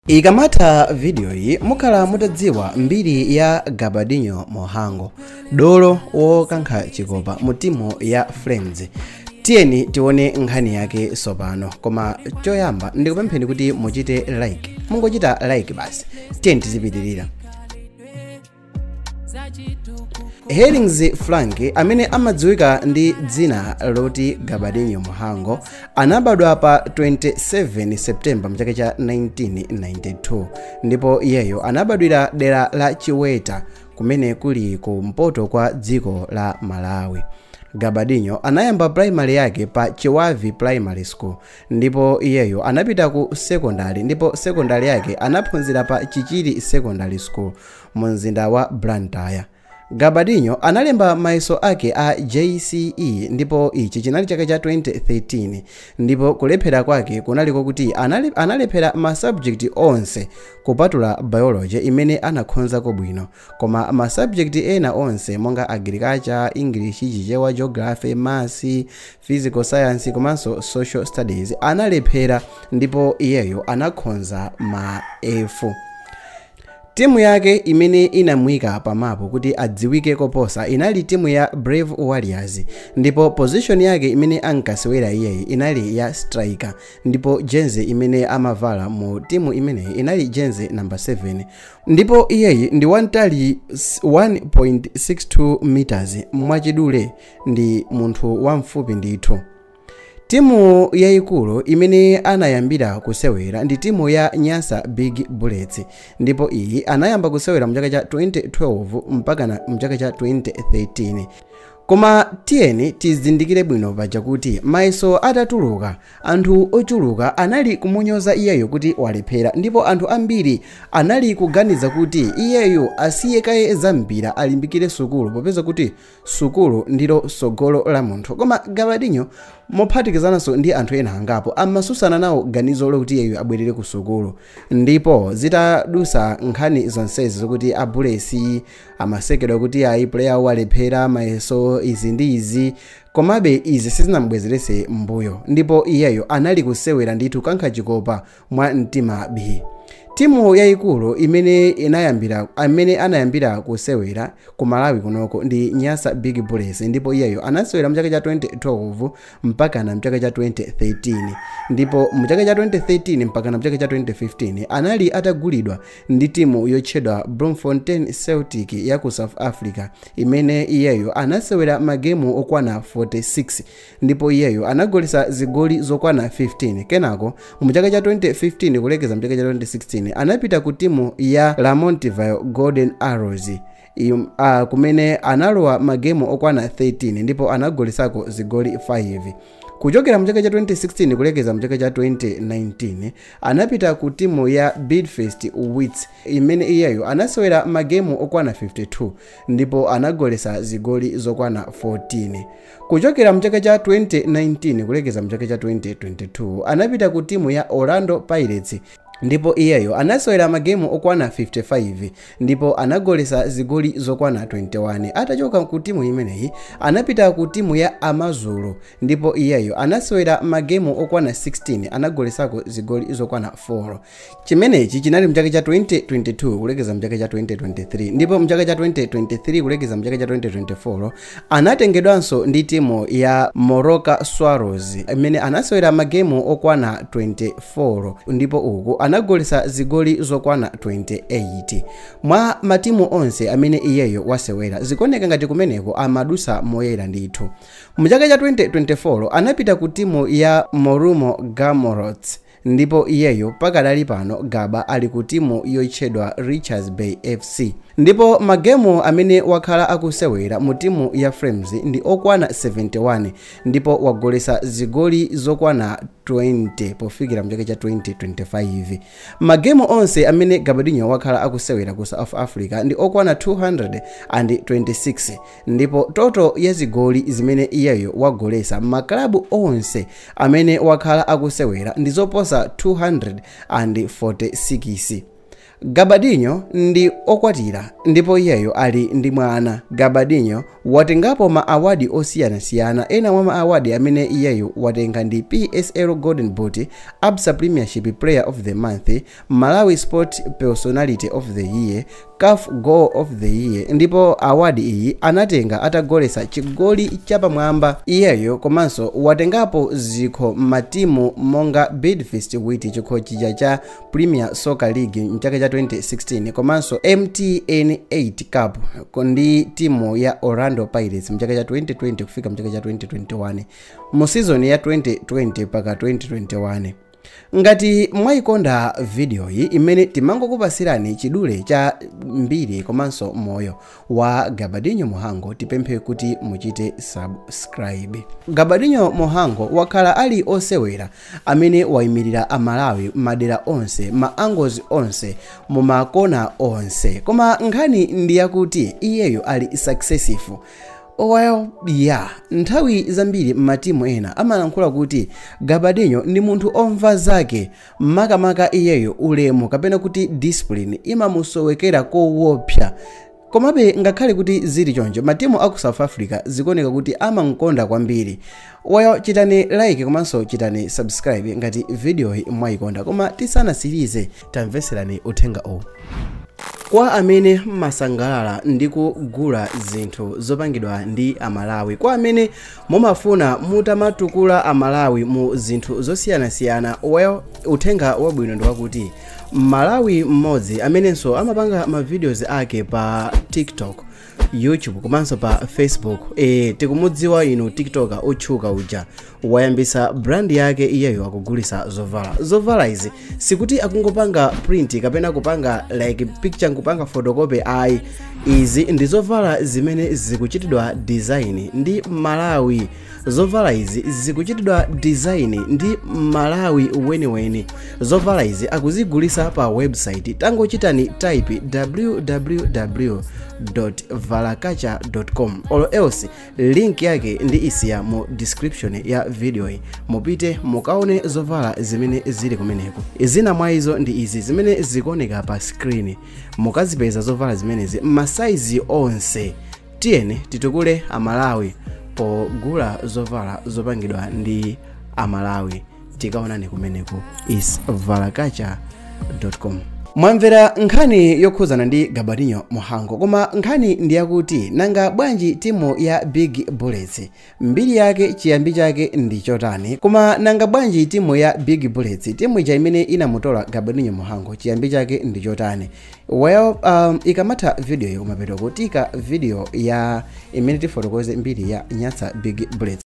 Ikamata video hii mukhala mutadziwa mbiri ya Gabadinho Mohango, dolo wokankha chikopa mu timu ya Flames. Tiyeni tione nkhani yake sopano, koma choyamba ndikupempheni kuti muchite like. Mungochita like basi, tiyeni tizipitirira. Hellings Frank amene amadziwika ndi dzina loti Gabadinho Mohango anabadwa pa 27 September mchaka cha 1992 ndipo iyeyo anabadwira dera la Chiweta kumene kuli kumpoto kwa dziko la Malawi. Gabadinho anayamba primary yake pa Chiwavi Primary School ndipo iyeyo anapita ku secondary ndipo secondary yake anaphunzira pa Chichiri Secondary School mu mzinda wa Blantyre. Gabadinho analemba mayeso ake a JCE ndipo ichi chinali chaka cha 2013 ndipo kulephera kwake kunaliko kuti analephera ma subject onse kupatula biology imene anakhonzako bwino, koma ma subject ena onse monga agriculture, English, chichewa, geography, maths, physical science komanso social studies analephera ndipo iyeyo anakhonza ma F. Timu yake imene inamwika pamapo kuti adziwike koposa inali timu ya Brave Warriors ndipo position yake imene ankasewera iyeyi inali ya striker ndipo jersey imene amavala mu timu imeneyi inali jersey number 7 ndipo iyeyi ndi wantali 1.62 meters mwachidule, ndi munthu wamfupi ndithu. Timu yayikulu imene anayambira kusewera ndi timu ya Nyasa Big Bullets ndipo iyi anayamba kusewera mchaka cha 2012 mpaka mchaka cha 2013. Koma tiyeni tizindikire bwino paja kuti mayeso atatuluka anthu ochuluka anali kumunyoza iyeyo kuti walephera ndipo anthu ambiri anali kuganiza kuti iyeyo asiye kaye zampira alimbikire sukulu popeza kuti sukulu ndilo sogolo la munthu. Koma Gabadinho mophatikizananso ndi anthu ena angapo amasusana nawo ganizo lokuti iyeyo abwerere ku sukulu, ndipo zitadusa nkhani zonsezi zokuti abulesi amasekedwa kuti ayi player walephera mayeso izi ndi izi, komabe izi sizinamubwezerese mbuyo ndipo iyeyo anali kusewera ndithu kankha chikopa mwa mtima B. Timu yayikulu imene anayambira kusewera ku Malawi kunoko ndi Nyasa Big Bullets ndipo iyeyo anasewera mchaka cha 2012 mpaka na mchaka cha 2013 ndipo mchaka cha 2013 mpaka na mchaka cha 2015 anali atagulidwa ndi timu yotchedwa Bloemfontein Celtic ya ku South Africa imene iyeyo anasewera magemu okwana 46 ndipo iyeyo anagolesa zigoli zokwana 15. Kenako mchaka cha 2015 kulekeza mchaka cha 2016 anapita ku timu ya Lamontville Golden Arrows kumene analowa magemu okwana 13 ndipo anagolesako zigoli 5. Kuchokera mchaka cha 2016 kulekeza mchaka cha 2019 anapita ku timu ya Bidfest Wits imene iyeyo anasewera magemu okwana 52 ndipo anagolesa zigoli zokwana 14. Kuchokera mchaka cha 2019 kulekeza mchaka cha 2022 anapita ku timu ya Orlando Pirates ndipo iyeyo anasewera magemu okwana 55 ndipo anagolesa zigoli zokwana 21. Atachoka ku timu imeneyi anapita ku timu ya Amazulu ndipo iyeyo anasewera magemu okwana 16 anagolesako zigoli zokwana 4. Chimenechi chinali mchaka cha 2022 kulekeza mchaka cha 2023 ndipo mchaka cha 2023 kulekeza mchaka cha 2024 anatengedwanso ndi timu ya Moroka Swallows imene anasewera magemu okwana 24 ndipo uku anagolesa zigoli zokwana 28. Mwa matimu onse amene iyeyo wasewera zikuoneka ngati kumeneko amadusa moyera ndithu. Mchaka cha 2024 anapita ku timu ya Morumo Gamorots ndipo iyeyo pakadali pano Gaba ali ku timu yotchedwa Richards Bay FC ndipo magemu amene wakhala akusewera mu timu ya Flames ndi okwana 71 ndipo wagolesa zigoli zokwana 20 pofikira mchaka cha 2025. Magemu onse amene Gabadinho wakhala akusewera ku South Africa ndi okwana 226 ndipo toto ya zigoli zimene iyeyo wagolesa maklabu onse amene wakhala akusewera ndi zoposa 246. Gabadinho ndi okwatira ndipo iyeyo ali ndi mwana. Gabadinho watengapo ma awadi osiyanasiyana. Ena mwa ma awadi amene iyeyo watenga ndi PSL Golden Boot, Absa Premiership Player of the Month, Malawi Sport Personality of the Year, CAF Goal of the Year, ndipo awadi iyi anatenga atagolesa chigoli chapamwamba iyeyo. Komanso watengapo zikho matimu monga Bidvest Wheat chikho chija cha Premier Soccer League mchaka cha 2016, komanso MTN 8 Cup ndi timu ya Orlando Pirates mchaka cha 2020 kufika mchaka cha 2021 mu season ya 2020 paka 2021. Ngati mwayikonda video iyi imene timangokupasirani chidule cha mbiri komanso moyo wa Gabadinho Mohango, tipemphe kuti muchite subscribe. Gabadinho Mohango wakhala ali osewera amene wayimirira Amalawi madera onse, ma angles onse, mu makona onse, koma nkhani ndi yakuti iyeyo ali successful. Well, yeah, nthawi zambiri matimu ena amalankhula kuti Gabadinho ndi munthu omva zake, makamaka iyeyo ulemu kapena kuti discipline imamusowekera koopsa. Komabe ngakhale kuti zili choncho, matimu aku South Africa zikuoneka kuti amankonda kwambiri. Well, chitani like komanso chitani subscribe ngati video hii mwayikonda. Koma tisanasirize tamveserani uthenga owu. Kwa amene masangalala ndi kugula zinthu zopangidwa ndi Amalawi, kwa amene mumafuna mutamatukula Amalawi mu zinthu zosiyanasiyana, well, uthenga wabwino ndi wakuti Malawi mmodzi amenenso amapanga ma videos ake pa TikTok, YouTube komanso pa Facebook. Tikumudziwa inu TikToker otchuka uja wayambisa brand yake iyeyo akugulisa zovala. Zovala izi sikuti akungopanga print kapena kupanga like picture kupanga photocopy ayi. Izi ndi zovala zimene zikuchitidwa design ndi Malawi. Zovala izi zikuchitidwa design ndi Malawi weniweni. Zovala izi akuzigulisa pa website. Tangochitani type www.valakacha.com or else link yake ndi isiya mu description ya video hii. Mupite mukaone zovala zimene zili kumeneko. Zina mwa izo ndi izi zimene zikuoneka pa screen. Mukazipeza zovala zimenezi masaizi onse. Tiyeni titukule Amalawi pogula zovala zopangidwa ndi Amalawi. Tikaonani kumeneko is valakacha.com. Mwamvera nkhani yokhuzana ndi Gabadinho Mohango, koma nkhani ndi yakuti nanga bwanji timu ya Big Bullets mbiri yake chiyambi chake ndi chotani. Koma nanga bwanji timu ya Big Bullets, timu ija imene inamutola Gabadinho Mohango, chiyambi chake ndi chotani. Well, ikamatha video yo kumapeto kutika video ya imene tifotokoze mbiri ya Nyasa Big Bullets.